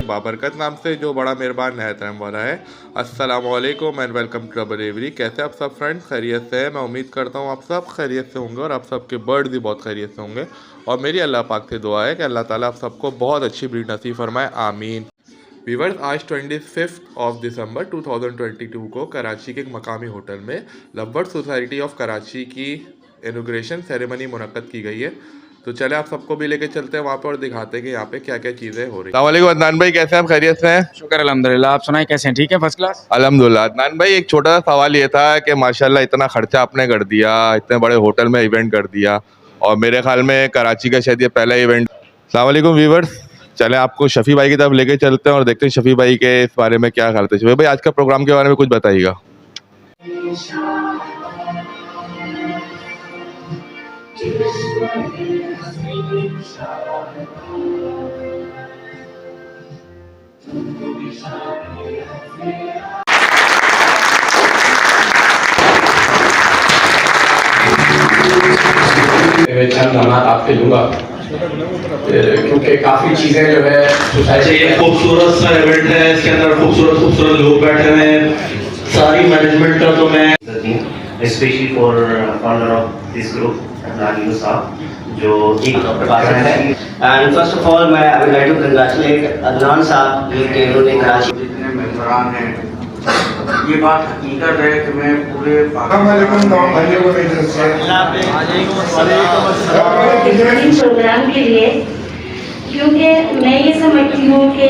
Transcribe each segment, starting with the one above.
बाबरकत नाम से, जो बड़ा मेहरबान नहायत रहम वाला है। अस्सलाम वालेकुम एंड वेलकम टू बरेवरी। कैसे आप सब फ्रेंड्स? खैरियत से है? मैं उम्मीद करता हूँ आप सब खैरियत से होंगे और आप सबके बर्ड भी बहुत खैरियत से होंगे। और मेरी अल्लाह पाक से दुआ है कि अल्लाह ताला आप सबको बहुत अच्छी ब्रीड नसीब फरमाए, आमीन। वीवर्स, आज 25 ऑफ दिसंबर 2022 को कराची के एक मकामी होटल में लव्वर्ड सोसाइटी ऑफ कराची की इनॉग्रेशन सेरेमनी मुनक्कद की गई है। तो चले आप सबको भी लेके चलते हैं वहाँ पर और दिखाते हैं कि यहाँ पे क्या क्या चीज़ें हो रही हैं। अस्सलाम अदनान भाई, कैसे हैं आप? खैरियत से हैं? शुक्र अल्हम्दुलिल्लाह। आप सुनाए कैसे हैं? ठीक है, फर्स्ट क्लास। अल्हम्दुलिल्लाह। अदनान भाई, एक छोटा सा सवाल ये था कि माशाल्लाह इतना खर्चा आपने कर दिया, इतने बड़े होटल में इवेंट कर दिया और मेरे ख्याल में कराची का शायद ये पहला इवेंट। अस्सलाम वालेकुम वीवर्स, चलें आपको शफ़ी भाई की तरफ लेके चलते हैं और देखते हैं शफ़ी भाई के इस बारे में क्या करते हैं। शफ़ी भाई, आज का प्रोग्राम के बारे में कुछ बताइएगा। चंद लम्हात आपसे लूँगा क्योंकि काफ़ी चीज़ें जो है अच्छा, ये खूबसूरत सा इवेंट है, इसके अंदर खूबसूरत लोग बैठे हुए हैं। सारी मैनेजमेंट का तो मैं specially for founder of this group Adnan Yunus साहब जो एक पर्सन है। एंड फर्स्ट ऑफ ऑल मैं I would like to congratulate Adnan sahab कि उन्होंने कराची जितने मेंबरान हैं, ये बात हकीकत है कि मैं पूरे प्रोग्राम के लिए, क्योंकि मैं ये समझती हूँ कि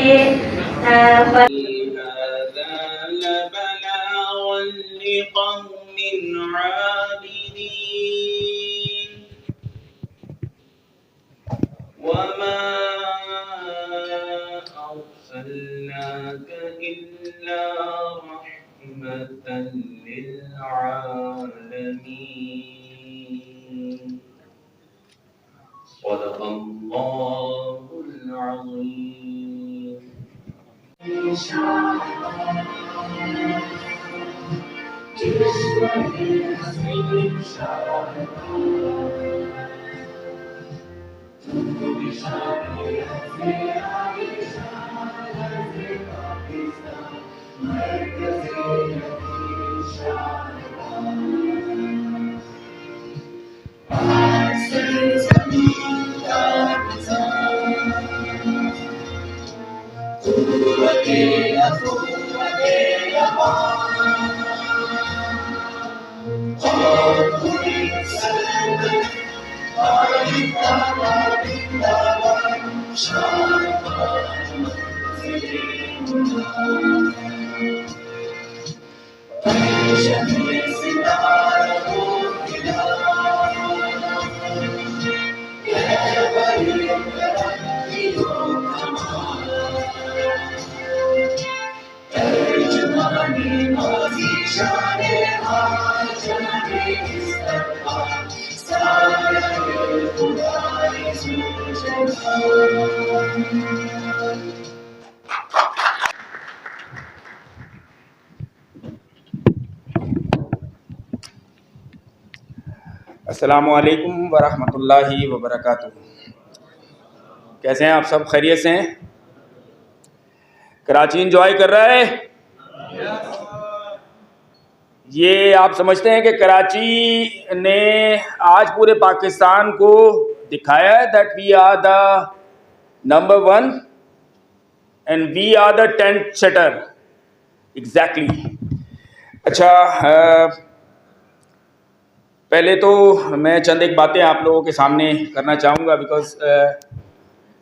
अस्सलामु अलैकुम वरहमतुल्लाहि वबरकातुहू। कैसे हैं आप सब? खैरियत से हैं? कराची एंजॉय कर रहा है? ये आप समझते हैं कि कराची ने आज पूरे पाकिस्तान को दिखाया है that we are the number 1 and we are the trendsetter. Exactly. अच्छा, पहले तो मैं चंद एक बातें आप लोगों के सामने करना चाहूँगा बिकॉज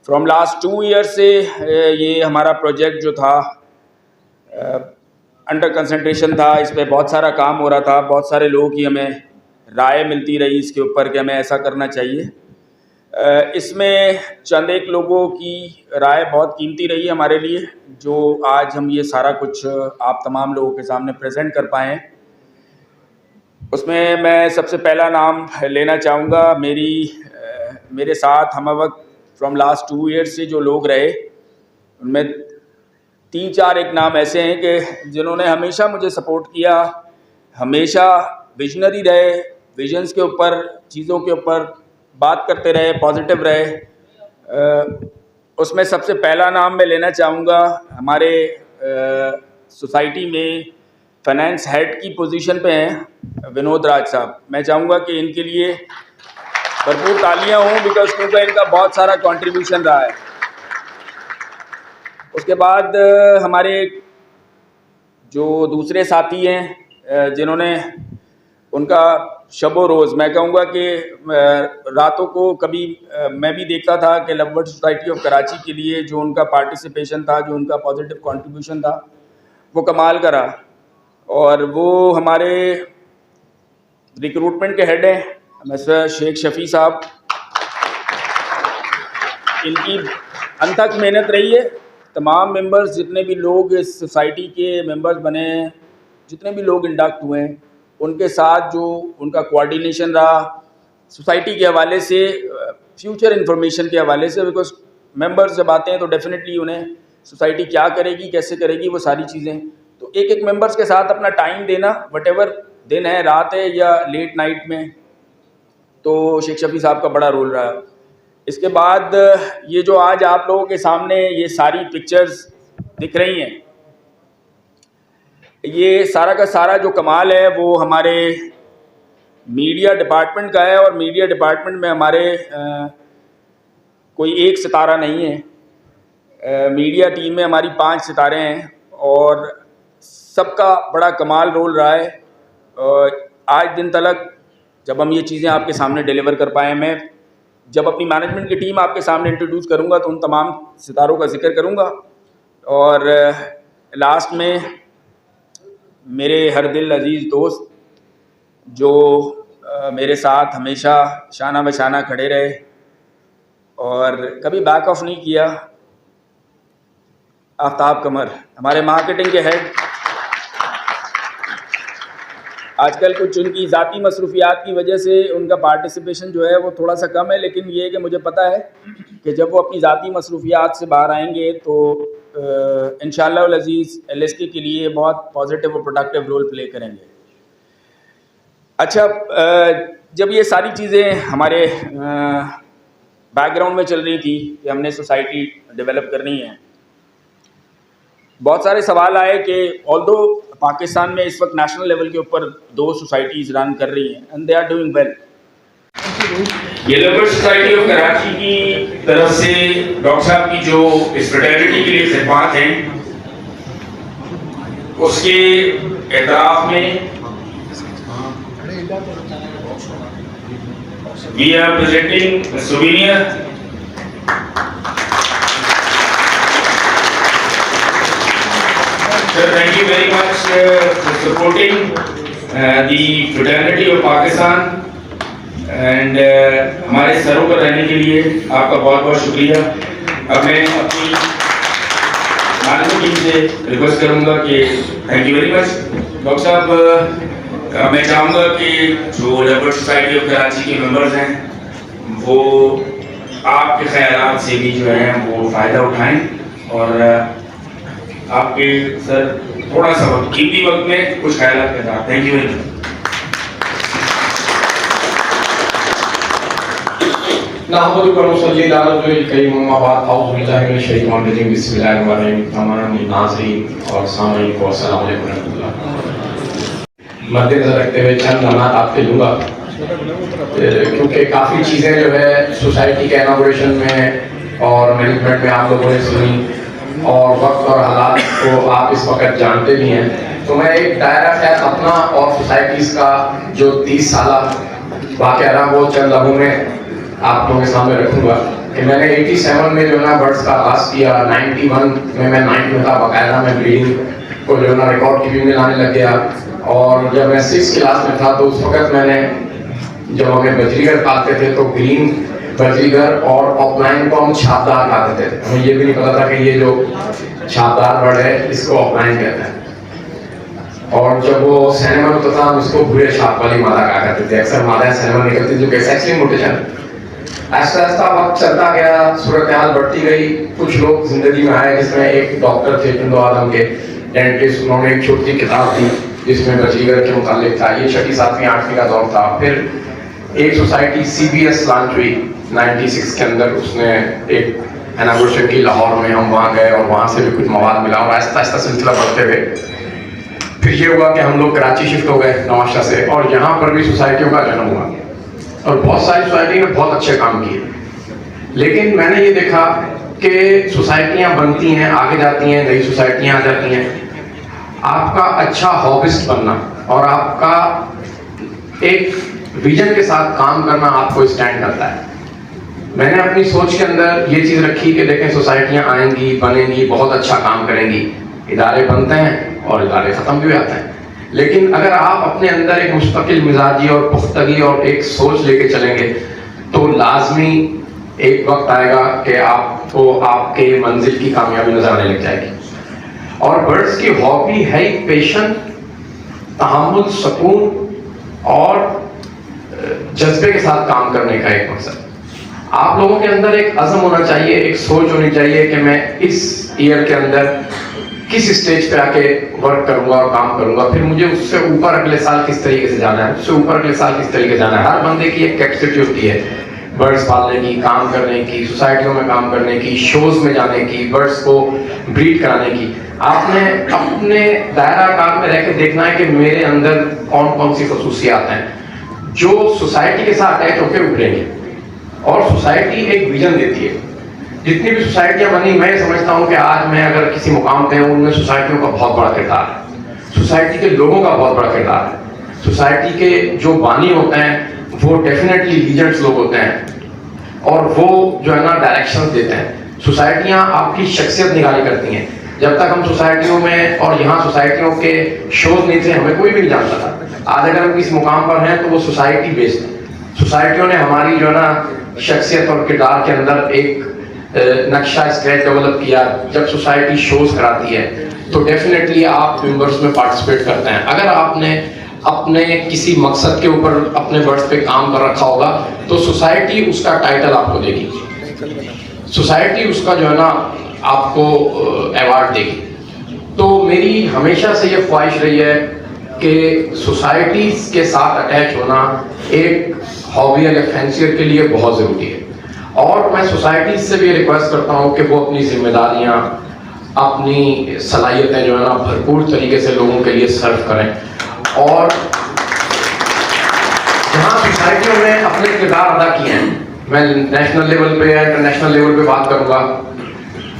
फ्रॉम लास्ट 2 ईयर से ये हमारा प्रोजेक्ट जो था अंडर कंसंट्रेशन था। इस पर बहुत सारा काम हो रहा था, बहुत सारे लोगों की हमें राय मिलती रही इसके ऊपर कि हमें ऐसा करना चाहिए। इसमें चंद एक लोगों की राय बहुत कीमती रही हमारे लिए, जो आज हम ये सारा कुछ आप तमाम लोगों के सामने प्रेजेंट कर पाए हैं। उसमें मैं सबसे पहला नाम लेना चाहूँगा। मेरे साथ हम वक्त फ्रॉम लास्ट 2 ईयर्स से जो लोग रहे, उनमें 3-4 एक नाम ऐसे हैं कि जिन्होंने हमेशा मुझे सपोर्ट किया, हमेशा विजनरी रहे, विजन्स के ऊपर, चीज़ों के ऊपर बात करते रहे, पॉजिटिव रहे। उसमें सबसे पहला नाम मैं लेना चाहूँगा हमारे सोसाइटी में फाइनेंस हेड की पोजीशन पे हैं विनोद राज साहब। मैं चाहूँगा कि इनके लिए भरपूर तालियां हों बिकॉज क्योंकि इनका बहुत सारा कंट्रीब्यूशन रहा है। उसके बाद हमारे जो दूसरे साथी हैं जिन्होंने उनका शबो रोज़, मैं कहूँगा कि रातों को कभी मैं भी देखता था कि लवबर्ड सोसाइटी ऑफ कराची के लिए जो उनका पार्टिसिपेशन था, जो उनका पॉजिटिव कंट्रीब्यूशन था, वो कमाल का रहा। और वो हमारे रिक्रूटमेंट के हेड हैं मिस्टर शेख शफ़ी साहब, इनकी अनथक मेहनत रही है। तमाम मेंबर्स, जितने भी लोग इस सोसाइटी के मेंबर्स बने हैं, जितने भी लोग इंडक्ट हुए हैं, उनके साथ जो उनका कोऑर्डिनेशन रहा सोसाइटी के हवाले से, फ्यूचर इन्फॉर्मेशन के हवाले से, बिकॉज मेंबर्स जब आते हैं तो डेफिनेटली उन्हें सोसाइटी क्या करेगी, कैसे करेगी, वो सारी चीज़ें, तो एक एक मेंबर्स के साथ अपना टाइम देना, वटेवर दिन है, रात है या लेट नाइट में, तो शेख शफ़ी साहब का बड़ा रोल रहा। इसके बाद ये जो आज आप लोगों के सामने ये सारी पिक्चर्स दिख रही हैं, ये सारा का सारा जो कमाल है वो हमारे मीडिया डिपार्टमेंट का है। और मीडिया डिपार्टमेंट में हमारे कोई एक सितारा नहीं है, मीडिया टीम में हमारी 5 सितारे हैं और सबका बड़ा कमाल रोल रहा है। आज दिन तलक जब हम ये चीज़ें आपके सामने डिलीवर कर पाए, मैं जब अपनी मैनेजमेंट की टीम आपके सामने इंट्रोड्यूस करूँगा तो उन तमाम सितारों का जिक्र करूँगा। और लास्ट में मेरे हर दिल अजीज़ दोस्त जो मेरे साथ हमेशा शाना बशाना खड़े रहे और कभी बैक ऑफ नहीं किया, आफ्ताब कमर, हमारे मार्केटिंग के हेड। आजकल कुछ उनकी ज़ाती मसरूफियात की वजह से उनका पार्टिसिपेशन जो है वो थोड़ा सा कम है, लेकिन ये कि मुझे पता है कि जब वो अपनी ज़ाती मसरूफियात से बाहर आएंगे तो इंशाअल्लाह अज़ीज़ LSK के लिए बहुत पॉजिटिव और प्रोडक्टिव रोल प्ले करेंगे। अच्छा, जब ये सारी चीज़ें हमारे बैकग्राउंड में चल रही थी कि हमने सोसाइटी डेवलप करनी है, बहुत सारे सवाल आए कि ऑल्दो पाकिस्तान में इस वक्त नेशनल लेवल के ऊपर 2 सोसाइटीज़ रन कर रही हैं and they are doing well. ये लवबर्ड सोसाइटी ऑफ कराची की तरफ से डॉक्टर साहब की जो इस फ्रेटर्निटी के लिए खिदमत हैं, उसके एतराफ़ में we are presenting souvenir Sir, thank you very much for supporting the fraternity of Pakistan and हमारे सरों पर रहने के लिए आपका बहुत बहुत शुक्रिया। अब मैं अपनी मैनेजमेंट टीम से रिक्वेस्ट करूँगा कि thank you very much. Doctor साहब, मैं चाहूँगा कि जो लवबर्ड सोसाइटी ऑफ कराची के मेंबर्स हैं वो आपके ख्यालात से भी जो है वो फ़ायदा उठाएँ और आपके सर थोड़ा सा वक्त, कीमती वक्त में कुछ ख्यालात के साथ। Thank you very much. मद्देनजर रखते हुए चंद लम्हात आपके लूँगा क्योंकि काफ़ी चीज़ें जो है सोसाइटी के इनॉग्रेशन में और मैनेजमेंट में आप लोगों ने सुनी और वक्त और हालात को आप इस वक्त जानते भी हैं। तो मैं एक दायरा ख्याल अपना और सोसाइटीज़ का जो 30 साला वाक़या रहा वो चंद लम्हों में आप लोगों के सामने रखूँगा कि मैंने 87 में जो ना बर्ड्स का आगाज़ किया, 91 में मैं 9th में था, बाकायदा मैं ब्रीडिंग को जो ना रिकॉर्ड कीपिंग में लाने लग गया। और जब मैं 6th क्लास में था तो उस वक्त मैंने, जब हमें बजरीगर पालते थे तो ग्रीन बजरीगर और ऑफलाइन को हम छापदार कहते थे। हमें ये भी नहीं पता था कि ये जो छापदार बर्ड है इसको ऑफलाइन कहते हैं। और जब वो सैनिमन होता था हम उसको भूरे छाप वाली मादा कहा करते थे। अक्सर मादा सैनिमन निकलती जो कि सेक्सुअली म्यूटेशन। आहिस्ता आहिस्ता वक्त चलता गया, सूरत हाल बढ़ती गई। कुछ लोग जिंदगी में आए जिसमें एक डॉक्टर थे हिंदू आदम के डेंटिस्ट, उन्होंने एक छोटी किताब दी जिसमें बजरीगर के मुतालिक था। ये 6वीं 7वीं 8वीं का दौर था। फिर एक सोसाइटी CBS लॉन्च हुई 96 के अंदर, उसने एक इनॉग्रेशन की लाहौर में, हम वहाँ गए और वहाँ से भी कुछ मवाद मिला और आहिस्ता आहिस्ता सिलसिला बढ़ते गए। फिर ये हुआ कि हम लोग कराची शिफ्ट हो गए नवाशा से, और यहाँ पर भी सोसाइटियों का जन्म हुआ और बहुत सारी सोसाइटी ने बहुत अच्छे काम किए। लेकिन मैंने ये देखा कि सोसाइटियाँ बनती हैं, आगे जाती हैं, नई सोसाइटियाँ आ जाती हैं। आपका अच्छा हॉबिस्ट बनना और आपका एक विजन के साथ काम करना आपको स्टैंड करता है। मैंने अपनी सोच के अंदर ये चीज़ रखी कि देखें, सोसाइटियाँ आएंगी, बनेंगी, बहुत अच्छा काम करेंगी, इदारे बनते हैं और इदारे ख़त्म भी हो जाते हैं। लेकिन अगर आप अपने अंदर एक मुस्तकिल मिजाजी और पुख्तगी और एक सोच लेके चलेंगे तो लाजमी एक वक्त आएगा कि आपको आपके मंजिल की कामयाबी नजर आने लग जाएगी। और बर्ड्स की हॉबी है पेशेंस, तहम्मुल, सुकून और जज्बे के साथ काम करने का एक मकसद। आप लोगों के अंदर एक अज़म होना चाहिए, एक सोच होनी चाहिए कि मैं इस ईयर के अंदर किस स्टेज पे आके वर्क करूंगा और काम करूंगा, फिर मुझे उससे ऊपर अगले साल किस तरीके से जाना है, उससे ऊपर अगले साल किस तरीके से जाना है। हर बंदे की एक कैपेसिटी होती है बर्ड्स पालने की, काम करने की, सोसाइटियों में काम करने की, शोज में जाने की, बर्ड्स को ब्रीड कराने की। आपने अपने दायरा कार में रह के देखना है कि मेरे अंदर कौन कौन सी खसूसियात हैं जो सोसाइटी के साथ अटैच होकर उभरेंगे। और सोसाइटी एक विजन देती है। जितनी भी सोसाइटियाँ बनी, मैं समझता हूँ कि आज मैं अगर किसी मुकाम पे हूँ, उनमें सोसाइटियों का बहुत बड़ा किरदार है, सोसाइटी के लोगों का बहुत बड़ा किरदार है। सोसाइटी के जो बानी होते हैं वो डेफिनेटली लीडर्स लोग होते हैं और वो जो है ना डायरेक्शंस देते हैं। सोसाइटियाँ आपकी शख्सियत निगारी करती हैं। जब तक हम सोसाइटियों में और यहाँ सोसाइटियों के शोज नहीं थे, हमें कोई भी नहीं जानता था। आज अगर हम किस मुकाम पर हैं तो वो सोसाइटी बेस्ड है। सोसाइटियों ने हमारी जो है ना शख्सियत और किरदार के अंदर एक नक्शा स्केच डेवलप किया। जब सोसाइटी शोज कराती है तो डेफिनेटली आप मेंबर्स में पार्टिसिपेट करते हैं। अगर आपने अपने किसी मकसद के ऊपर अपने बर्ड्स पे काम कर रखा होगा तो सोसाइटी उसका टाइटल आपको देगी, सोसाइटी उसका जो है ना आपको अवार्ड देगी। तो मेरी हमेशा से ये ख्वाहिश रही है कि सोसाइटी के साथ अटैच होना एक हॉबी या फैंसियर के लिए बहुत ज़रूरी है। और मैं सोसाइटी से भी रिक्वेस्ट करता हूँ कि वो अपनी जिम्मेदारियाँ, अपनी सलाहियतें जो है ना भरपूर तरीके से लोगों के लिए सर्व करें। और जहाँ सोसाइटियों में अपने किरदार अदा किए हैं, मैं नेशनल लेवल पे या इंटरनेशनल लेवल पे बात करूँगा,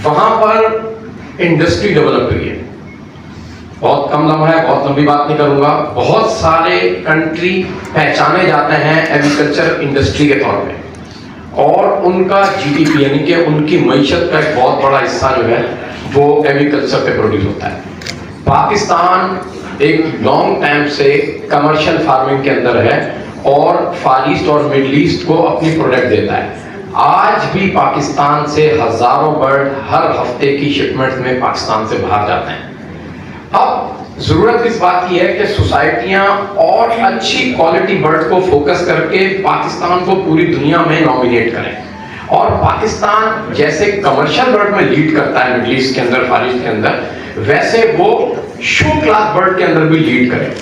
वहाँ पर इंडस्ट्री डेवलप हुई है। बहुत कम लम्हा है, बहुत लंबी बात नहीं करूँगा। बहुत सारे कंट्री पहचाने जाते हैं एग्रीकल्चर इंडस्ट्री के तौर पे, और उनका जीडीपी यानी कि उनकी मईशत का एक बहुत बड़ा हिस्सा जो है वो एग्रीकल्चर पे प्रोड्यूस होता है। पाकिस्तान एक लॉन्ग टाइम से कमर्शियल फार्मिंग के अंदर है और फार ईस्ट और मिडल ईस्ट को अपनी प्रोडक्ट देता है। आज भी पाकिस्तान से हजारों बर्ड हर हफ्ते की शिपमेंट में पाकिस्तान से बाहर जाते हैं। अब जरूरत इस बात की है कि सोसाइटियां और अच्छी क्वालिटी बर्ड को फोकस करके पाकिस्तान को पूरी दुनिया में नॉमिनेट करें। और पाकिस्तान जैसे कमर्शियल बर्ड में लीड करता है मिडल ईस्ट के अंदर, फार ईस्ट के अंदर, वैसे वो शो क्लास बर्ड के अंदर भी लीड करे।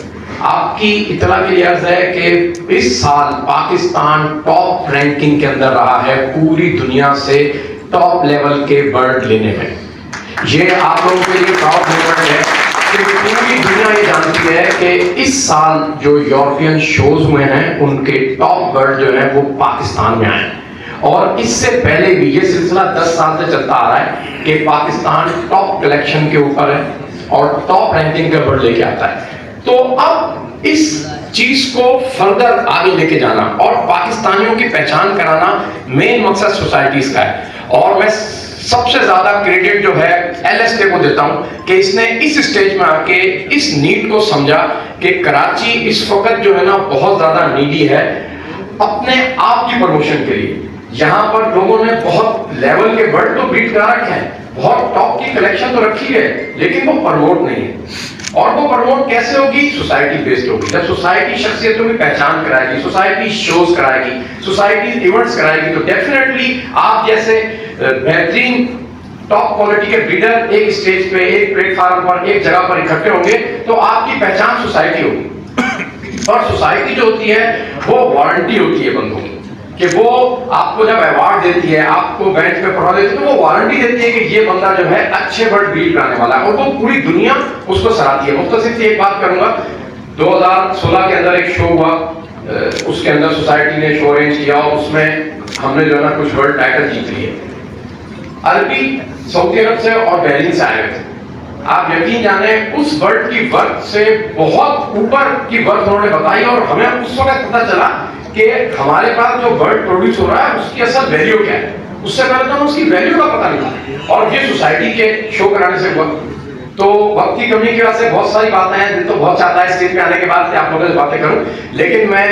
आपकी इतला के लिए अर्ज है कि इस साल पाकिस्तान टॉप रैंकिंग के अंदर रहा है पूरी दुनिया से टॉप लेवल के बर्ड लेने में। ये आप लोगों के लिए प्राउड मोमेंट है कि पूरी दुनिया ये जानती है कि इस साल जो यूरोपियन शोज हुए हैं उनके टॉप बर्ड जो है वो पाकिस्तान में आए। और इससे पहले भी ये सिलसिला 10 साल से चलता आ रहा है कि पाकिस्तान टॉप कलेक्शन के ऊपर है और टॉप रैंकिंग के बर्ड लेके आता है। तो अब इस चीज को फर्दर आगे लेके जाना और पाकिस्तानियों की पहचान कराना मेन मकसद सोसाइटीज का है। और मैं सबसे ज्यादा क्रेडिट जो है LSK को देता हूं कि इसने इस स्टेज में आके इस नीड को समझा कि कराची इस वक्त जो है ना बहुत ज्यादा नीडी है अपने आप की प्रमोशन के लिए। यहाँ पर लोगों ने बहुत लेवल के बर्ड तो ब्रीड करा रखे हैं, बहुत टॉप की कलेक्शन तो रखी है, लेकिन वो प्रमोट नहीं है। और वो प्रमोट कैसे होगी? सोसाइटी बेस्ड होगी। जब सोसाइटी शख्सियतों की पहचान कराएगी, सोसाइटी शोज कराएगी, सोसाइटी इवेंट्स कराएगी, तो डेफिनेटली आप जैसे बेहतरीन टॉप क्वालिटी के ब्रीडर एक स्टेज पे, एक प्लेटफॉर्म पर, एक जगह पर इकट्ठे होंगे तो आपकी पहचान सोसाइटी होगी। और सोसाइटी जो होती है वो वारंटी होती है बंदों की। कि वो आपको जब अवार्ड देती है, आपको बेंच पे पढ़ा देती है, तो वो वारंटी देती है कि ये बंदा जो है अच्छे बर्ड ब्रीड कराने वाला है, और वो पूरी दुनिया उसको सराहती है। मुख्तसर सी एक बात करूंगा, 2016 के अंदर एक शो हुआ, उसके अंदर सोसाइटी ने शो अरेंज किया और उसमें हमने जो है ना कुछ वर्ल्ड टाइटल जीत लिए। अरबी, सऊदी अरब से और बहरीन से आए थे। आप यकीन जाने उस बर्ड की वर्थ से बहुत ऊपर की वर्थ उन्होंने बताई, और हमें उस वक्त पता चला कि हमारे पास जो बर्ड प्रोड्यूस हो रहा है उसकी असल वैल्यू क्या है। उससे पहले तो उसकी वैल्यू का पता नहीं था, और ये सोसाइटी के शो कराने से हुआ। तो वक्त की कमी की वजह से बहुत सारी बातें हैं, दिल तो बहुत चाहता है स्टेज पे आने के बाद आप लोगों से बातें करूं, लेकिन मैं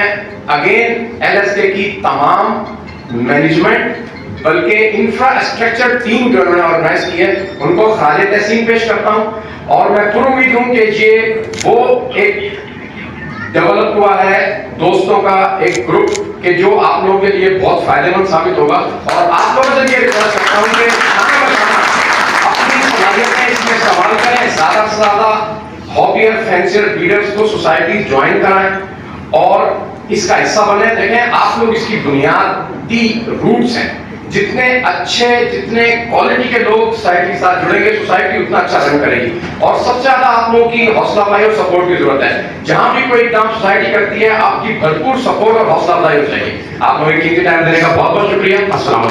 अगेन LSK की तमाम मैनेजमेंट बल्कि इंफ्रास्ट्रक्चर टीम जो उन्होंने ऑर्गेनाइज की है उनको खालिद तहसीन पेश करता हूं, और मैं पूरी उम्मीद हूं कि ये वो एक डेवलप हुआ है दोस्तों का एक ग्रुप के जो आप लोगों के लिए बहुत फायदेमंद साबित होगा। और आप लोगों से ये रिक्वेस्ट करता हूं कि अपनी सलाहियतें इसमें इस्तेमाल करें, ज्यादा से ज्यादा हॉबियर फैंसियर ब्रीडर्स को सोसाइटी ज्वाइन कराएं और इसका हिस्सा बने। देखें आप लोग इसकी बुनियादी रूट्स हैं, जितने अच्छे जितने क्वालिटी के लोग सोसाइटी के साथ जुड़ेंगे सोसाइटी उतना अच्छा रन करेगी। और सबसे ज्यादा आप लोगों की हौसला अफजाई और सपोर्ट की जरूरत है। जहां भी कोई काम सोसाइटी करती है आपकी भरपूर सपोर्ट और हौसला अफजाई हो चाहिए। आप लोगों कीमती टाइम देने का बहुत बहुत शुक्रिया। अस्सलाम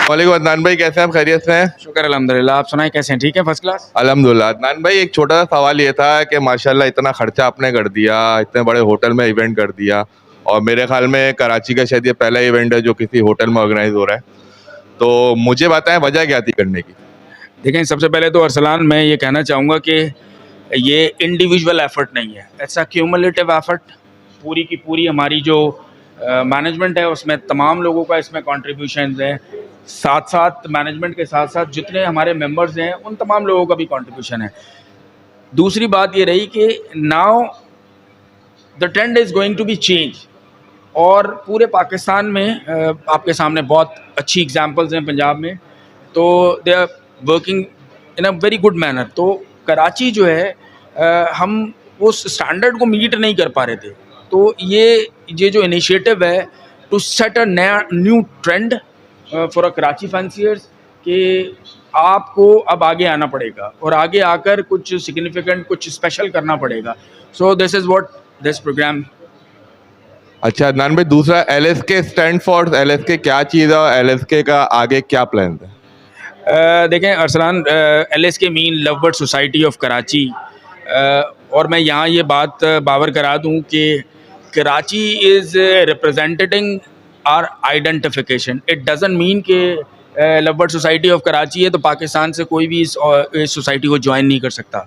वालेकुम। अदनान भाई कैसे हैं आप? खैरियत से हैं? शुक्र अल्हम्दुलिल्लाह, आप सुनाएं कैसे हैं? ठीक है, फर्स्ट क्लास अल्हम्दुलिल्लाह। अदनान भाई एक छोटा सा सवाल ये था कि माशाल्लाह इतना खर्चा आपने कर दिया, इतने बड़े होटल में इवेंट कर दिया, और मेरे ख्याल में कराची का शायद ये पहला इवेंट है जो किसी होटल में ऑर्गेनाइज हो रहा है, तो मुझे बताएं वजह क्या थी करने की? देखें, सबसे पहले तो अरसलान मैं ये कहना चाहूँगा कि ये इंडिविजुअल एफर्ट नहीं है, इट्स अ क्यूमुलेटिव एफर्ट। पूरी की पूरी हमारी जो मैनेजमेंट है उसमें तमाम लोगों का इसमें कॉन्ट्रीब्यूशन है, साथ साथ मैनेजमेंट के साथ साथ जितने हमारे मेंबर्स हैं उन तमाम लोगों का भी कंट्रीब्यूशन है। दूसरी बात ये रही कि now the trend is going to be change, और पूरे पाकिस्तान में आपके सामने बहुत अच्छी एग्जांपल्स हैं पंजाब में, तो they are working in a very good manner. तो कराची जो है हम उस स्टैंडर्ड को मीट नहीं कर पा रहे थे, तो ये जो इनिशिएटिव है to set a new trend for a Karachi fanciers कि आपको अब आगे आना पड़ेगा और आगे आकर कुछ सिग्निफिकेंट कुछ स्पेशल करना पड़ेगा। So this is what this program. अच्छा अदनान भाई, दूसरा LSK स्टैंड फॉर LSK क्या चीज़ है और LSK का आगे क्या प्लान है? देखें Arsalan, LSK mean love bird society of Karachi, और मैं यहाँ ये बात बावर करा दूँ कि Karachi is representing our identification. It doesn't mean कि love bird society of Karachi है तो पाकिस्तान से कोई भी इस सोसाइटी को ज्वाइन नहीं कर सकता।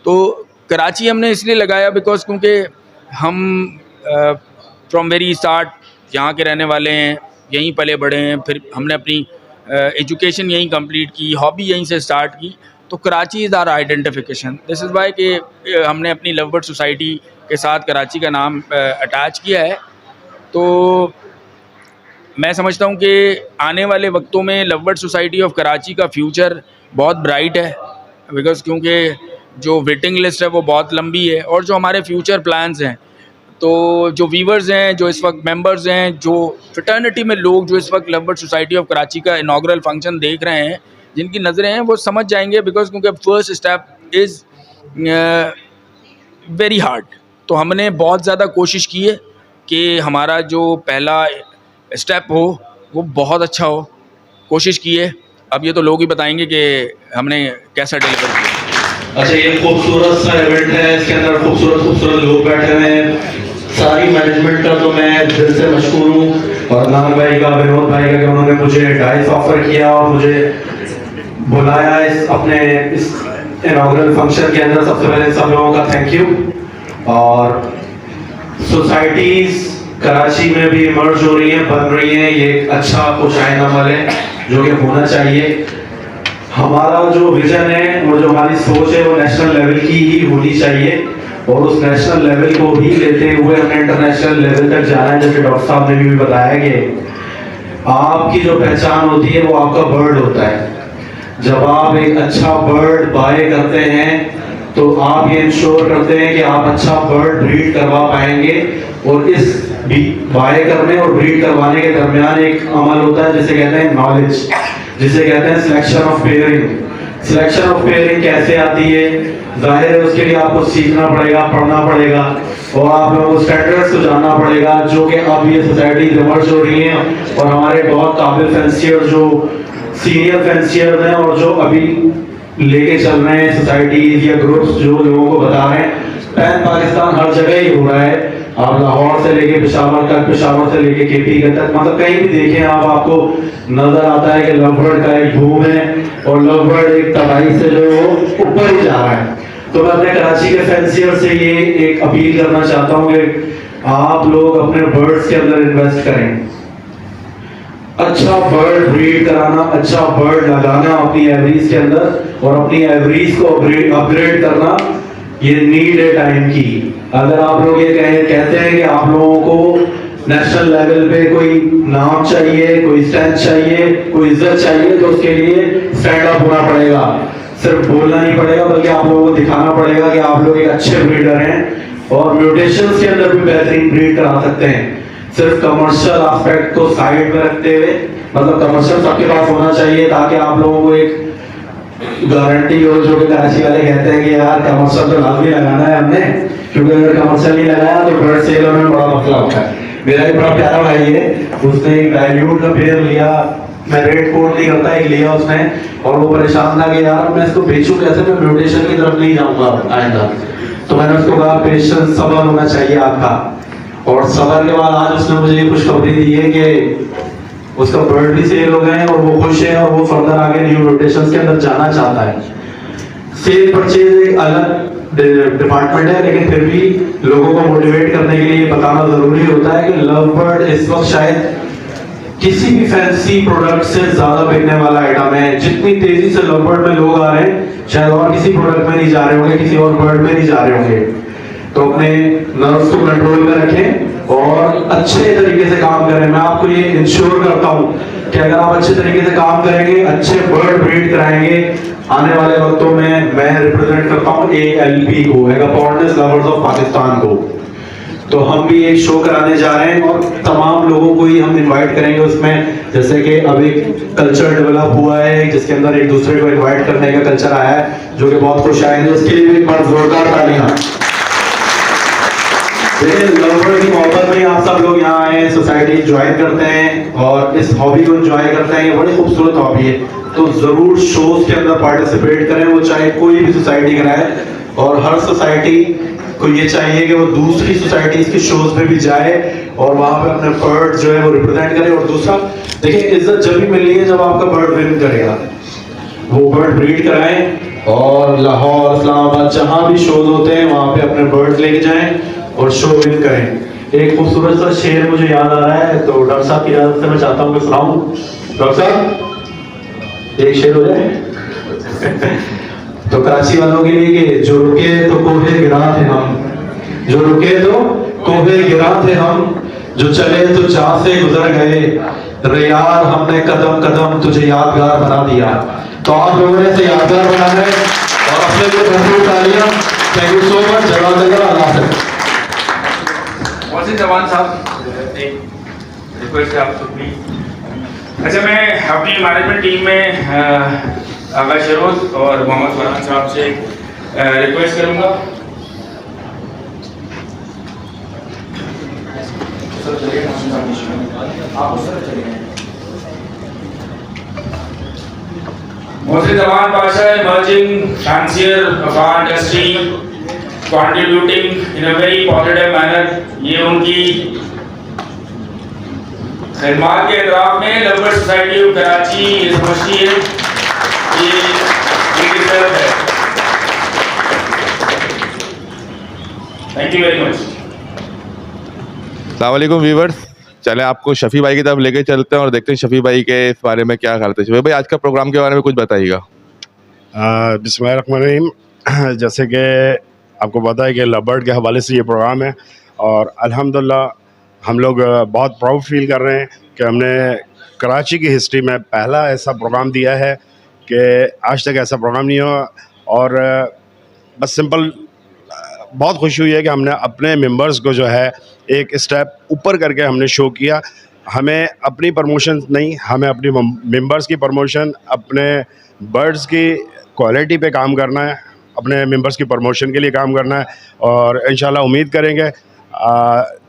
तो कराची हमने इसलिए लगाया बिकॉज क्योंकि हम फ्रॉम वेरी स्टार्ट यहाँ के रहने वाले हैं, यहीं पले बड़े हैं, फिर हमने अपनी एजुकेशन यहीं कंप्लीट की, हॉबी यहीं से स्टार्ट की, तो Karachi is our identification. This is why कि हमने अपनी लव बर्ड सोसाइटी के साथ कराची का नाम अटैच किया है। तो मैं समझता हूँ कि आने वाले वक्तों में love bird society of Karachi का फ्यूचर बहुत ब्राइट है, बिकॉज क्योंकि जो वेटिंग लिस्ट है वो बहुत लंबी है, और जो हमारे फ्यूचर प्लान्स हैं, तो जो व्यूवर्स हैं, जो इस वक्त मेंबर्स हैं, जो फ्रेटर्निटी में लोग जो इस वक्त love bird society of Karachi का इनॉग्रल फंक्शन देख रहे हैं, जिनकी नज़रें हैं वो समझ जाएंगे, बिकॉज क्योंकि first step is very hard. तो हमने बहुत ज़्यादा कोशिश की है कि हमारा जो पहला स्टेप हो वो बहुत अच्छा हो, कोशिश की है। अब ये तो लोग ही बताएंगे कि हमने कैसा डिलीवर किया। अच्छा, ये खूबसूरत सा इवेंट है, इसके अंदर खूबसूरत लोग बैठे हुए हैं। सारी मैनेजमेंट का तो मैं दिल से मशकूर हूँ, और अदनान भाई का, विनोद भाई का, कि उन्होंने मुझे डाइस ऑफर किया और मुझे बुलाया इस इनॉग्रल फंक्शन के अंदर। सबसे पहले सब लोगों का थैंक यू। और सोसाइटीज़ कराची में भी इमर्ज हो रही हैं, बन रही हैं, ये एक अच्छा खुशाइन अमल है जो कि होना चाहिए। हमारा जो विजन है और जो हमारी सोच है वो नेशनल लेवल की ही होनी चाहिए, और उस नेशनल लेवल को भी लेते हुए हमें इंटरनेशनल लेवल तक जाना है। जैसे डॉक्टर साहब ने भी बताया कि आपकी जो पहचान होती है वो आपका बर्ड होता है। जब आप एक अच्छा बर्ड बाय करते हैं तो आप ये इंश्योर करते हैं कि आप अच्छा बर्ड ब्रीड करवा पाएंगे। और इस बाय करने और ब्रीड करवाने के दरमियान एक अमल होता है जिसे कहते हैं नॉलेज, जिसे कहते हैं selection of pairing. Selection of pairing कैसे आती है? जाहिर है उसके लिए आपको सीखना पड़ेगा, पढ़ना पड़ेगा और आप लोगों को स्टैंडर्ड्स को जानना पड़ेगा, जो कि अब ये सोसाइटी रिवर्स हो रही है और हमारे बहुत काबिल फैंसियर जो सीनियर फैंसियर हैं और जो अभी लेके चल रहे हैं सोसाइटीज या ग्रुप्स जो लोगों को बता रहे हैं, पैन पाकिस्तान हर जगह ही हो रहा है। आप लाहौर से लेके पेशावर तक, पेशावर से लेके केपी तक, मतलब कहीं भी देखें आप, आपको नजर आता है कि लवबर्ड का एक बूम है और लवबर्ड एक तबाही से जो ऊपर ही जा रहा है। तो मैं अपने कराची के फैंसियर से ये एक अपील करना चाहता हूँ कि आप लोग अपने बर्ड्स के अंदर इन्वेस्ट करें। अच्छा बर्ड ब्रीड कराना, अच्छा बर्ड लगाना अपनी एवरीज के अंदर और अपनी एवरीज को अपग्रेड करना, ये नीड है टाइम की। अगर आप लोग ये कहते हैं कि आप लोगों को नेशनल लेवल पे कोई नाम चाहिए, कोई स्ट्रेंथ चाहिए, कोई इज्जत चाहिए, तो उसके लिए स्टैंड अप होना पड़ेगा। सिर्फ बोलना नहीं पड़ेगा बल्कि आप लोगों को दिखाना पड़ेगा कि आप लोग एक अच्छे ब्रीडर हैं और म्यूटेशंस के अंदर भी बेहतरीन ब्रीड करा सकते हैं। सिर्फ कमर्शियल एस्पेक्ट को साइड में रखते हुए, मतलब कमर्शियल सबके पास होना चाहिए ताकि आप लोगों को एक गारंटी हो, जो कि कराची वाले कहते हैं कि यार कमर्शियल तो लाजमी लगाना है हमने, क्योंकि अगर कमर्शियल नहीं लगाया तो बर्ड सेल में बड़ा मसला होता है। मेरा एक बड़ा प्यारा भाई है, उसने एक डाइल्यूट का पेयर लिया, मैं रेट कोड नहीं करता, एक लिया उसने और वो परेशान था कि यार मैं इसको बेचूं कैसे, मैं म्यूटेशन की तरफ नहीं जाऊंगा आइंदा। तो मैंने उसको कहा पेशेंस, सब्र होना चाहिए आपका। और सब्र के बाद आज उसने मुझे ये खुशखबरी दी है कि उसका बर्ड भी सेल हो गए हैं और वो खुश है और वो फर्दर आगे न्यू म्यूटेशंस के अंदर जाना चाहता है। सेल परचेज एक अलग डिपार्टमेंट है, लेकिन फिर भी लोगों को मोटिवेट करने के लिए बताना जरूरी होता है कि लवबर्ड इस वक्त शायद किसी भी फैंसी प्रोडक्ट से ज्यादा बिकने वाला आइटम है। जितनी तेजी से लवबर्ड में लोग आ रहे हैं, शायद और किसी प्रोडक्ट में नहीं जा रहे होंगे, किसी और बर्ड में नहीं जा रहे होंगे। तो अपने नर्व्स को कंट्रोल में रखें और अच्छे तरीके से काम करें। मैं आपको ये इंश्योर करता हूँ कि अगर आप अच्छे तरीके से काम करेंगे, अच्छे बर्ड ब्रीड कराएंगे, आने वाले वक्तों में मैं रिप्रेजेंट करता हूँ ALP को, अपार्टमेंट्स लवर्स ऑफ पाकिस्तान को। तो हम भी एक शो कराने जा रहे हैं और तमाम लोगों को ही हम इनवाइट करेंगे उसमें। जैसे कि अब एक कल्चर डेवलप हुआ है जिसके अंदर एक दूसरे को इनवाइट करने का कल्चर आया है, जो कि बहुत खुश आएंगे। उसके लिए भी एक बार जोरदार तालियां। लवबर्ड की मोहब्बत में आप सब लोग यहाँ आए, सोसाइटी ज्वाइन करते हैं और इस हॉबी को एंजॉय करते हैं। ये बड़ी खूबसूरत हॉबी है, तो जरूर शोज के अंदर पार्टिसिपेट करें, वो चाहे कोई भी सोसाइटी कराए। और हर सोसाइटी को ये चाहिए कि वो दूसरी सोसाइटीज के शोज में भी जाए और वहां पे अपने बर्ड जो है वो रिप्रेजेंट करे। और दूसरा देखिए, इज्जत जब भी मिलनी है जब आपका बर्ड विन करेगा। वो बर्ड ब्रीड कराएं और लाहौर, इस्लामाबाद, जहां भी शोज होते हैं वहां पे अपने बर्ड्स लेके जाएं और शो विन करें। एक खूबसूरत सा शेर मुझे याद आ रहा है, तो डॉक्टर साहब की इजाजत से मैं चाहता हूँ कि सुनाऊं। डॉक्टर साहब एक शेर हो जाए तो कराची वालों के लिए कि जो रुके तो कोहे गिरा थे हम, जो रुके तो कोहे गिरा थे हम, जो चले तो जहां से गुजर गए, रे यार हमने कदम कदम तुझे यादगार बना दिया। तो आप लोगों ने इसे यादगार बनाना है और अपने लिए भरपूर तालियां। Thank you so much. जज़ाकल्लाह। अल्लाह हाफ़िज़। मोहसिन जवान साहब, एक रिक्वेस्ट है आपसे प्लीज। अच्छा, मैं अपनी मैनेजमेंट टीम में आगा शरोज और मोहम्मद फरहान साहब से रिक्वेस्ट करूंगा। मोहसिन जवान बादशाह, emerging fancier of our industry, contributing in a very positive manner। ये उनकी खिदमत के एतराफ में लवबर्ड सोसाइटी ऑफ कराची ये समझती है ये डिजर्व है। Thank you very much. अस्सलाम वालेकुम व्यूअर्स, चले आपको शफी भाई की तरफ लेके चलते हैं और देखते हैं शफी भाई के इस बारे में क्या करते हैं। शफी भाई, आज का प्रोग्राम के बारे में कुछ बताइएगा। बिस्मिल्लाहिर्रहमानिर्रहीम। जैसे कि आपको पता है कि लवबर्ड के हवाले से ये प्रोग्राम है और अल्हम्दुलिल्लाह हम लोग बहुत प्राउड फील कर रहे हैं कि हमने कराची की हिस्ट्री में पहला ऐसा प्रोग्राम दिया है कि आज तक ऐसा प्रोग्राम नहीं हुआ। और बस सिंपल बहुत खुशी हुई है कि हमने अपने मेंबर्स को जो है एक स्टेप ऊपर करके हमने शो किया। हमें अपनी प्रमोशन नहीं, हमें अपनी मेंबर्स की प्रमोशन, अपने बर्ड्स की क्वालिटी पे काम करना है, अपने मेंबर्स की प्रमोशन के लिए काम करना है। और इंशाल्लाह उम्मीद करेंगे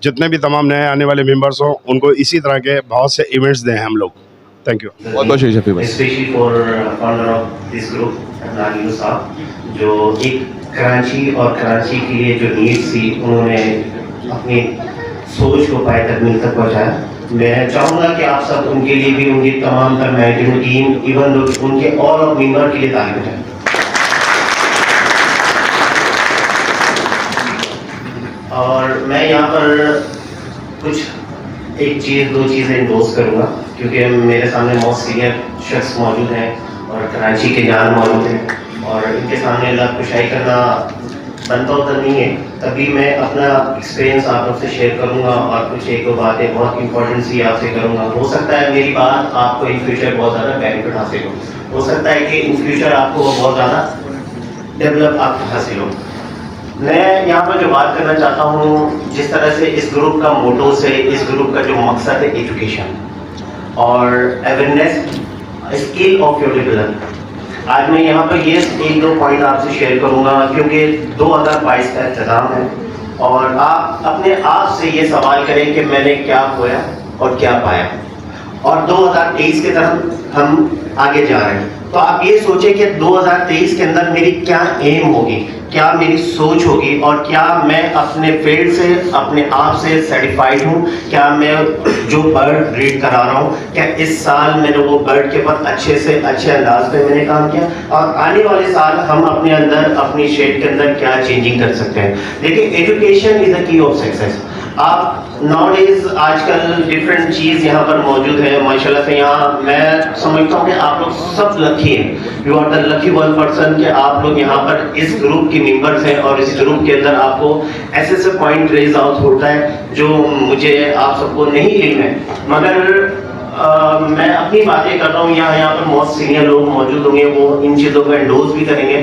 जितने भी तमाम नए आने वाले मेंबर्स हों उनको इसी तरह के बहुत से इवेंट्स दें हम लोग। Thank you. बहुत बहुत शुक्रिया भाई। Specially for founder of this group Nagino साहब, जो एक कराची और कराची के लिए जो नीड्स थी उन्होंने अपनी सोच को पाए तकमील तक पहुँचाया। मैं चाहूँगा कि आप सब उनके लिए भी, उनकी तमाम तर मैनेजमेंट टीम, इवन उनके ऑल मेंबर के लिए ताली बजाएं। और मैं यहाँ पर कुछ एक चीज़, दो चीज़ें इंडोर्स करूँगा, क्योंकि मेरे सामने मोस्ट सीनियर शख्स मौजूद हैं और कराची के जान मौजूद हैं और इनके सामने लफ्ज़ करना बनता होता नहीं है। तभी मैं अपना एक्सपीरियंस आप लोग से शेयर करूँगा और कुछ एक दो बातें बहुत इंपॉर्टेंट सी आपसे करूँगा। हो सकता है मेरी बात आपको इन फ्यूचर बहुत ज़्यादा बेनिफिट हासिल हो सकता है कि इन फ्यूचर आपको बहुत ज़्यादा डेवलप आप हासिल हो। मैं यहाँ पर जो बात करना चाहता हूँ, जिस तरह से इस ग्रुप का मोटो से, इस ग्रुप का जो मकसद है एजुकेशन और awareness, skill of your develop. आज मैं यहाँ पर ये एक दो पॉइंट आपसे शेयर करूँगा, क्योंकि 2022 का इंतज़ाम है और आप अपने आप से ये सवाल करें कि मैंने क्या खोया और क्या पाया, और 2023 की तरफ हम आगे जा रहे हैं। तो आप ये सोचें कि 2023 के अंदर मेरी क्या एम होगी, क्या मेरी सोच होगी और क्या मैं अपने फील्ड से, अपने आप से सेटिस्फाइड हूँ। क्या मैं जो बर्ड ब्रीड करा रहा हूँ, क्या इस साल मैंने वो बर्ड के ऊपर अच्छे से अच्छे अंदाज पे मैंने काम किया, और आने वाले साल हम अपने अंदर, अपनी शेड के अंदर क्या चेंजिंग कर सकते हैं। देखिए, education is the key of success. आप नाउडेज आजकल डिफरेंट चीज़ यहाँ पर मौजूद है माशाल्लाह से। यहाँ मैं समझता हूँ कि आप लोग सब लकी हैं, you are the lucky one person कि आप लोग यहाँ पर इस ग्रुप के मेंबर्स हैं और इस ग्रुप के अंदर आपको ऐसे पॉइंट रेज आउट होता है जो मुझे आप सबको नहीं इल्म है, मगर मैं अपनी बातें कर रहा हूँ। यहाँ पर बहुत सीनियर लोग मौजूद होंगे, वो इन चीज़ों को एंडोर्स भी करेंगे।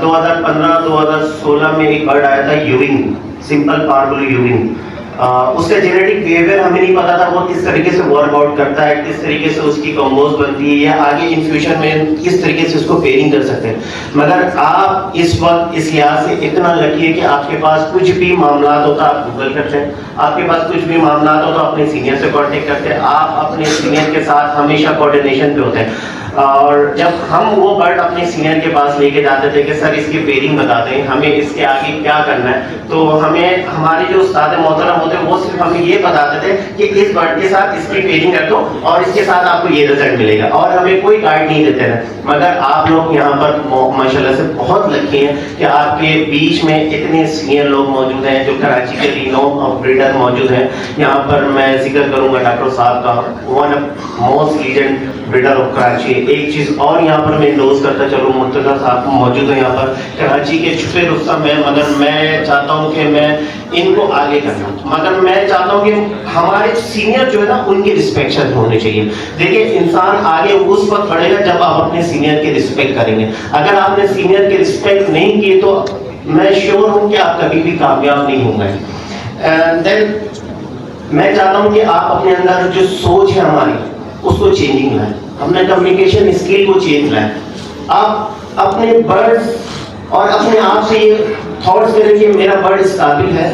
2015-2016 में एक बर्ड आया था यूविंग, सिंपल पार्बल यूविंग। उसका जेनेटिक बिहेवियर हमें नहीं पता था, वो किस तरीके से वर्कआउट करता है, किस तरीके से उसकी कॉम्बोज बनती है, या आगे इन फ्यूचर में किस तरीके से उसको पेयरिंग कर सकते हैं। मगर आप इस वक्त इस लिहाज से इतना लकी है कि आपके पास कुछ भी मामला होता है आप गूगल करते हैं, आपके पास कुछ भी मामला हो तो अपने सीनियर से कांटेक्ट करते हैं, आप अपने सीनियर के साथ हमेशा कोऑर्डिनेशन पे होते हैं। और जब हम वो बर्ड अपने सीनियर के पास लेके जाते थे कि सर इसकी पेयरिंग बता दें, हमें इसके आगे क्या करना है, तो हमें हमारे जो उस्ताद मोहतरम होते हैं वो सिर्फ हमें ये बताते थे कि इस बर्ड के साथ इसकी पेयरिंग कर दो और इसके साथ आपको ये रिजल्ट मिलेगा, और हमें कोई गाइड नहीं देते थे। मगर आप लोग यहाँ पर माशाल्लाह से बहुत लकी हैं कि आपके बीच में इतने सीनियर लोग मौजूद हैं जो कराची के रिनोन ब्रीडर मौजूद हैं। यहाँ पर मैं जिक्र करूँगा डॉक्टर साहब का, one of most legend breeder of Karachi. एक चीज़ और यहाँ पर मैं इंडोर्स करता चलूँ, मुर्तज़ा साहब मौजूद है यहाँ पर, कराची के छुपे रुस्तम है, मगर मैं चाहता हूँ कि मैं इनको आगे करना, मगर मैं चाहता हूँ कि हमारे सीनियर जो है ना उनकी रिस्पेक्शन होनी चाहिए। देखिए, इंसान आगे उस वक्त बढ़ेगा जब आप अपने सीनियर की रिस्पेक्ट करेंगे। अगर आपने सीनियर की रिस्पेक्ट नहीं की तो मैं श्योर हूँ कि आप कभी भी कामयाब नहीं होंगे। देन मैं चाहता हूँ कि आप अपने अंदर जो सोच है हमारी उसको चेंजिंग लाएं, अपने कम्युनिकेशन स्किल को चेंज लाएं। आप अपने बर्ड्स और अपने आप से ये थॉट्स करें कि मेरा बर्ड इस काबिल है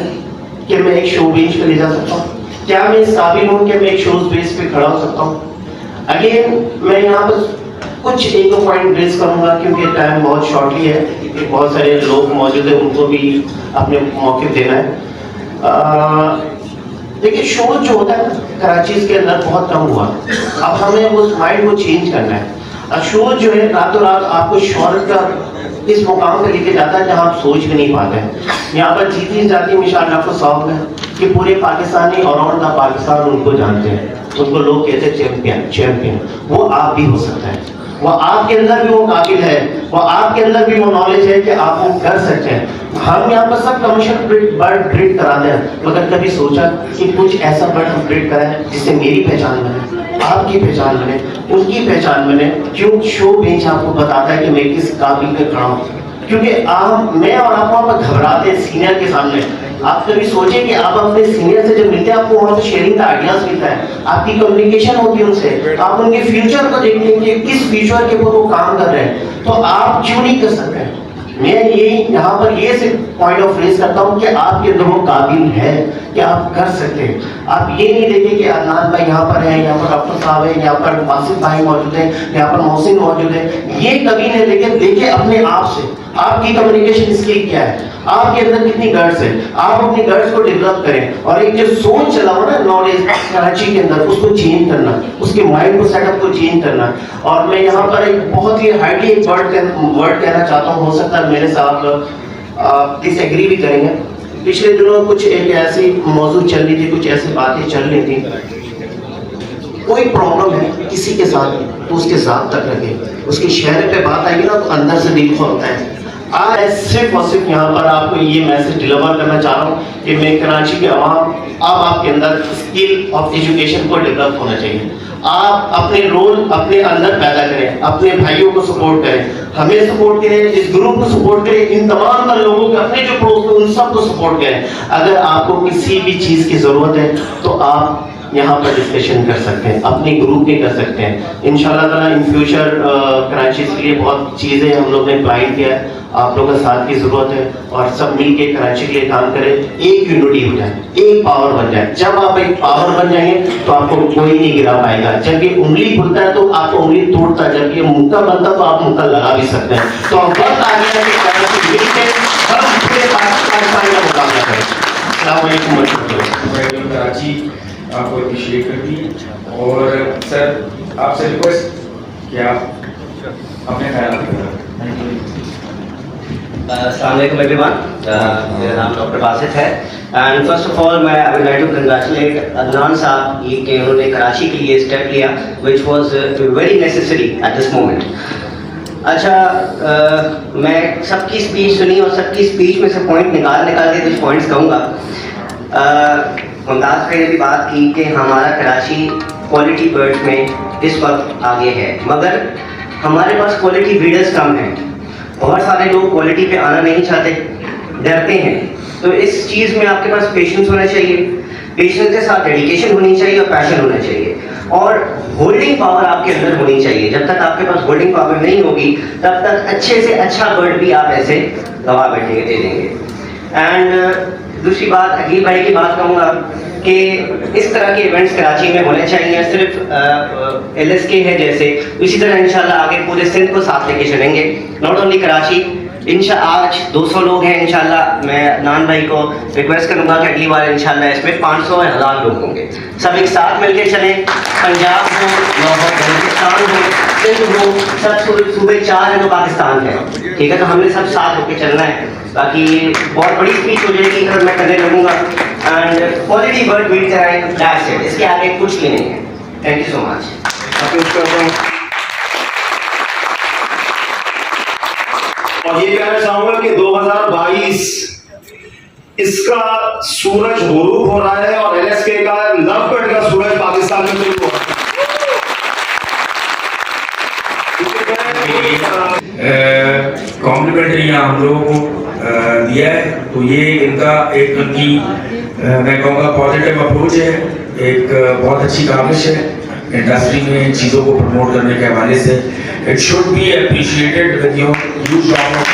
कि मैं एक शो बेंच पे ले जा सकता हूँ, क्या मैं इस काबिल हूँ कि मैं एक शो बेंच पे खड़ा हो सकता हूँ। अगेन मैं यहाँ पर कुछ एक दो पॉइंट रेज करूँगा क्योंकि टाइम बहुत शॉर्टली है, बहुत सारे लोग मौजूद हैं, उनको भी अपने मौके देना है। देखिए, शोर जो होता है कराची के अंदर बहुत कम हुआ, अब हमें उस माइंड को चेंज करना है। शोर जो है रातों रात आपको शोहरत का इस मुकाम पर लेके जाता है जहाँ आप सोच भी नहीं पाते हैं। यहाँ पर जीती जाती मिसाल आपको सौंप है कि पूरे पाकिस्तानी और ऑन द पाकिस्तान उनको जानते हैं, उनको लोग कहते हैं चैंपियन चैंपियन। वो आप भी हो सकता है, वो आपके अंदर भी वो काबिल है, वो आपके अंदर भी वो नॉलेज है कि आप वो कर सकते हैं। हम यहाँ पर सब कमर्शियल बर्ड ब्रीड कराते हैं, मगर कभी सोचा कि कुछ ऐसा बर्ड हम ब्रीड कराएं जिससे मेरी पहचान बने, आपकी पहचान बने, उनकी पहचान बने। क्यों शो बेंच आपको बताता है कि मैं किस काबिल पे खड़ा हूँ, क्योंकि मैं और आप वहाँ पर घबराते हैं सीनियर के सामने। आप कभी सोचें कि आप अपने सीनियर से जब मिलते हैं, आपको वहाँ पे शेयरिंग का आइडियाज मिलता है, आपकी कम्युनिकेशन होती है उनसे, आप उनके फ्यूचर को देखते हैं कि किस फ्यूचर के ऊपर वो काम कर रहे हैं, तो आप क्यों नहीं कर सकते हैं? मैं यही यहाँ पर ये से पॉइंट ऑफ रेस करता हूँ कि आपके अंदर वो काबिल है कि आप कर सकते हैं। आप ये नहीं देखें कि अदनान भाई यहाँ पर है, यहाँ पर डॉक्टर साहब है, यहाँ पर वासिफ भाई मौजूद है, यहाँ पर मोहसिन मौजूद है, ये कभी नहीं देखें। देखिए अपने आप से, आपकी कम्युनिकेशन स्किल क्या है, आपके अंदर कितनी गट्स है, आप अपनी गट्स को डेवलप करें। और एक जो सोच चला हुआ ना नॉलेज कराची के अंदर, उसको चेंज करना, उसके माइंड को सेटअप को चेंज करना। और मैं यहाँ पर एक बहुत ही हाईली एक वर्ड कहना चाहता हूँ, हो सकता है मेरे साथ डिसएग्री भी करेंगे। पिछले दिनों कुछ एक ऐसी मौजूद चल रही थी, कुछ ऐसी बातें चल रही थी, कोई प्रॉब्लम है किसी के साथ तो उसके साथ तक रखे, उसके शहर पे बात आएगी ना तो अंदर से दिल खोलता है। आज सिर्फ और सिर्फ यहाँ पर आपको ये मैसेज डिलीवर करना चाह रहा हूँ कि मैं कराची के अवाम, अब आपके अंदर स्किल ऑफ एजुकेशन को डेवलप होना चाहिए। आप अपने रोल अपने अंदर पैदा करें, अपने भाइयों को सपोर्ट करें, हमें सपोर्ट करें, इस ग्रुप को सपोर्ट करें, इन तमाम तर लोगों को, अपने जो पड़ोस में उन सबको सपोर्ट करें। अगर आपको किसी भी चीज़ की ज़रूरत है तो आप यहाँ पर डिस्कशन कर सकते हैं, अपने ग्रुप में कर सकते हैं। इंशाल्लाह ताला इन फ्यूचर कराची के लिए बहुत चीज़ें हम लोग ने प्लान किया है, आप लोगों का साथ की ज़रूरत है और सब मिल के कराची के लिए काम करें, एक यूनिटी हो जाए, एक पावर बन जाए। जब आप एक पावर बन जाएंगे तो आपको कोई नहीं गिरा पाएगा। जब ये उंगली खुलता है तो आपको उंगली तोड़ता है, जब ये मुक्का बनता है तो आप मुक्का लगा भी सकते हैं। तो अब वक्त आ गया कि कराची मिल के हम पूरे पाकिस्तान का मुकाबला करें। अस्सलाम वालेकुम वर्हमतुल्लाह। कराची आपको अप्रिशिएट करती। और सर आपसे रिक्वेस्ट कि आप अपने ख्याल अस्सलाम वालेकुम एवरीवन, मेरा नाम डॉक्टर बासित है। एंड फर्स्ट ऑफ ऑल मैं I would like to congratulate Adnan sahab कि उन्होंने कराची के लिए स्टेप लिया which was very necessary at this moment. अच्छा, मैं सबकी स्पीच सुनी और सबकी स्पीच में से पॉइंट निकाल के कुछ पॉइंट्स कहूँगा। मुमताज़ भाई ने भी बात की कि हमारा कराची क्वालिटी बर्ड्स में इस वक्त आगे है, मगर हमारे पास क्वालिटी ब्रीडर्स कम हैं। बहुत सारे लोग क्वालिटी पे आना नहीं चाहते, डरते हैं। तो इस चीज़ में आपके पास पेशेंस होना चाहिए, पेशेंस के साथ डेडिकेशन होनी चाहिए और पैशन होना चाहिए, और होल्डिंग पावर आपके अंदर होनी चाहिए। जब तक आपके पास होल्डिंग पावर नहीं होगी तब तक अच्छे से अच्छा बर्ड भी आप ऐसे गवा बैठेंगे, दे देंगे। एंड दूसरी बात, अकील भाई की बात कहूँगा कि इस तरह के इवेंट्स कराची में होने चाहिए। सिर्फ LSK है जैसे, इसी तरह इंशाल्लाह आगे पूरे सिंध को साथ लेके चलेंगे, नॉट ओनली कराची। आज 200 लोग हैं, इंशाल्लाह मैं अदनान भाई को रिक्वेस्ट करूंगा कि अगली बार इंशाल्लाह इसमें 500 या 1000 लोग होंगे। सब एक साथ मिलके चलें, पंजाब हो, लाहौर, बलूचिस्तान हो, सिंध हो, सब सूबे 4 हैं तो पाकिस्तान है, ठीक है। तो हमने सब साथ होकर चलना है। बाकी बहुत बड़ी स्पीच हो जाएगी अगर मैं करने लगूंगा। एंड क्वालिटी बर्ड ब्रीड कराएं, दैट्स इट, इसके आगे कुछ भी नहीं है। Thank you so much. और ये कहना चाहूंगा कि 2022 इसका सूरज गुरूब हो रहा है और LSK का लवबर्ड का सूरज पाकिस्तान में शुरू हो रहा है। कॉम्प्लीमेंट्री हम लोगों को दिया है, तो ये इनका एक उनकी मैं कहूँगा पॉजिटिव अप्रोच है, एक बहुत अच्छी काविश है इंडस्ट्री में चीज़ों को प्रमोट करने के हवाले से। It should be appreciated with your huge amount.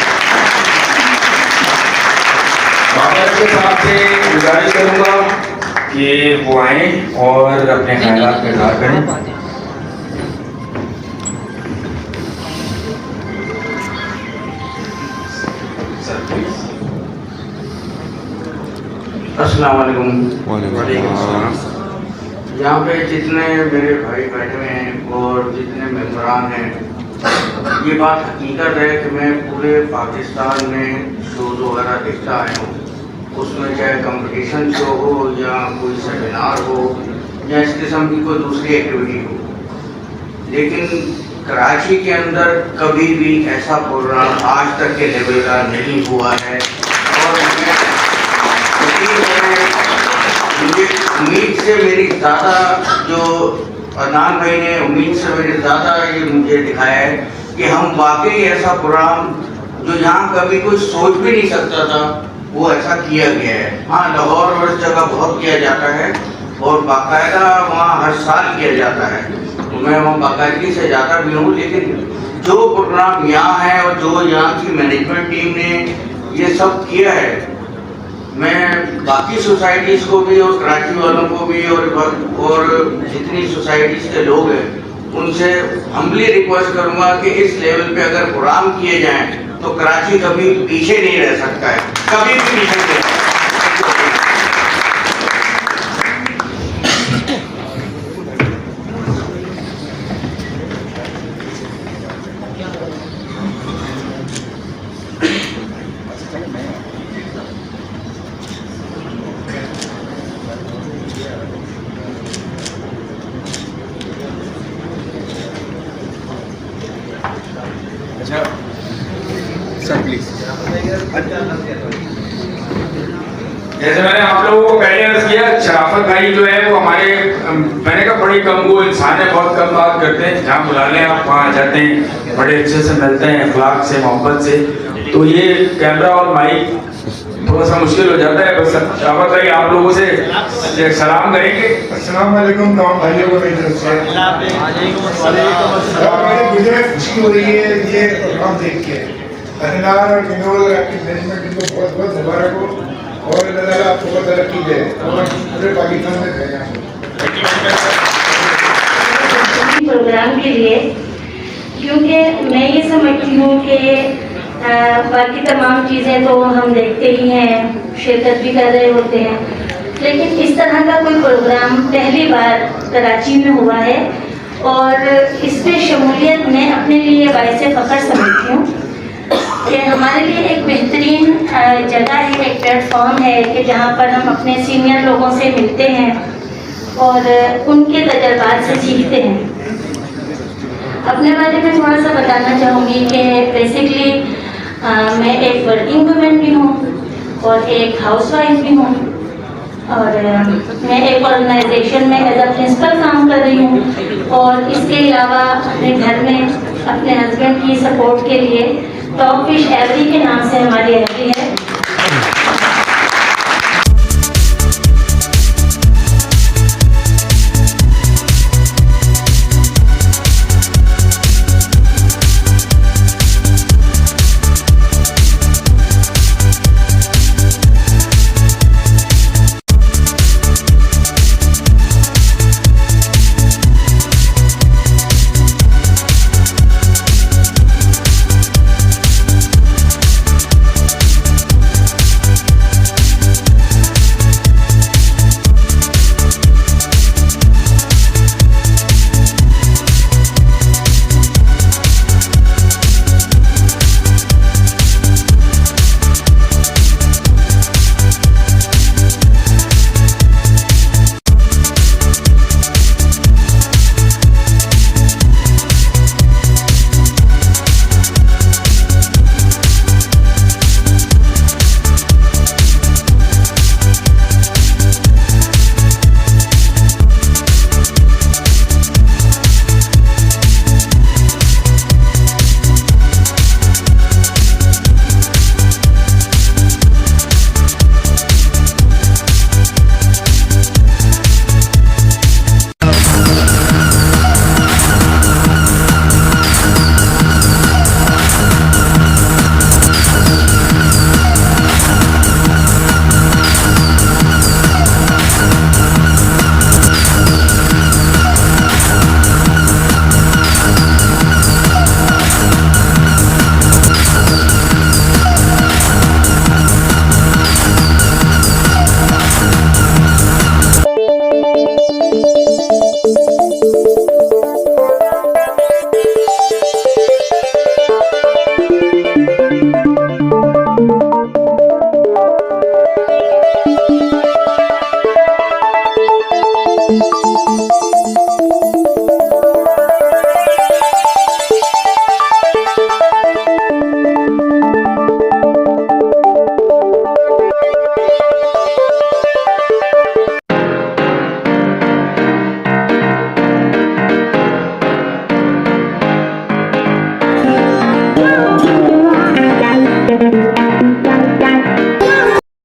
के साथ से गुजारिश करूँगा कि वो आए और अपने ख्यालात का इज़हार करें। अस्सलाम वालेकुम। यहाँ पे जितने मेरे भाई बैठे हुए हैं और जितने मेंबरान हैं, ये बात हकीकत है कि मैं पूरे पाकिस्तान में शोज़ वगैरह देखता आया हूँ, उसमें चाहे कंपटीशन शो हो या कोई सेमिनार हो या इस किस्म की कोई दूसरी एक्टिविटी हो, लेकिन कराची के अंदर कभी भी ऐसा प्रोग्राम आज तक के लेवल का नहीं हुआ है। और मुझे उम्मीद से मेरी ज़्यादा, जो अदनान भाई ने उम्मीद से मेरे ज़्यादा ये मुझे दिखाया है कि हम वाकई ऐसा प्रोग्राम जो यहाँ कभी कोई सोच भी नहीं सकता था, वो ऐसा किया गया है। हाँ, लाहौर और इस जगह बहुत किया जाता है और बाकायदा वहाँ हर साल किया जाता है, तो मैं वहाँ बाकायदगी से जाता भी हूँ। लेकिन जो प्रोग्राम यहाँ है और जो यहाँ की मैनेजमेंट टीम ने ये सब किया है, मैं बाकी सोसाइटीज़ को भी और कराची वालों को भी और जितनी सोसाइटीज़ के लोग हैं उनसे हम्बली रिक्वेस्ट करूँगा कि इस लेवल पे अगर प्रोग्राम किए जाएं तो कराची कभी पीछे नहीं रह सकता है, कभी भी पीछे नहीं रह सकता। जैसे मैंने आप लोगों को पहले अर्ज किया, शराफत भाई जो है वो हमारे, मैंने कहा बड़ी कम वो इंसान है, बहुत कम बात करते हैं, जहाँ बुला लें आप वहाँ आ जाते हैं, बड़े अच्छे से मिलते हैं, अखलाक से, मोहब्बत से। तो ये कैमरा और माइक थोड़ा सा मुश्किल हो जाता है। बस शराफत भाई आप लोगों से सलाम करेंगे। अस्सलाम वालेकुम तमाम भाइयों को मेरी तरफ से। मुझे खुशी हो रही है ये प्रोग्राम देख के। अदनान और विनोद और आपकी मैनेजमेंट को बहुत बहुत मुबारक हो और अल्लाह आपको बहुत तरक्की दे और पूरे पाकिस्तान में फैलाएं। प्रोग्राम के लिए, क्योंकि मैं ये समझती हूँ कि बाकी तमाम चीज़ें तो हम देखते ही हैं, शिरकत भी कर रहे होते हैं, लेकिन इस तरह का कोई प्रोग्राम पहली बार कराची में हुआ है और इसमें शमूलियत मैं अपने लिए बाइस फ़ख्र समझती हूँ कि हमारे लिए एक बेहतरीन जगह है, एक प्लेटफॉर्म है कि जहाँ पर हम अपने सीनियर लोगों से मिलते हैं और उनके तजर्बात से सीखते हैं। अपने बारे में थोड़ा सा बताना चाहूँगी कि बेसिकली मैं एक वर्किंग वुमेन भी हूँ और एक हाउसवाइफ भी हूँ और मैं एक ऑर्गेनाइजेशन में एज अ प्रिंसिपल काम कर रही हूँ और इसके अलावा अपने घर में अपने हस्बैंड की सपोर्ट के लिए टॉप फिश एवरी के नाम से हमारी एवरी है। Thank you.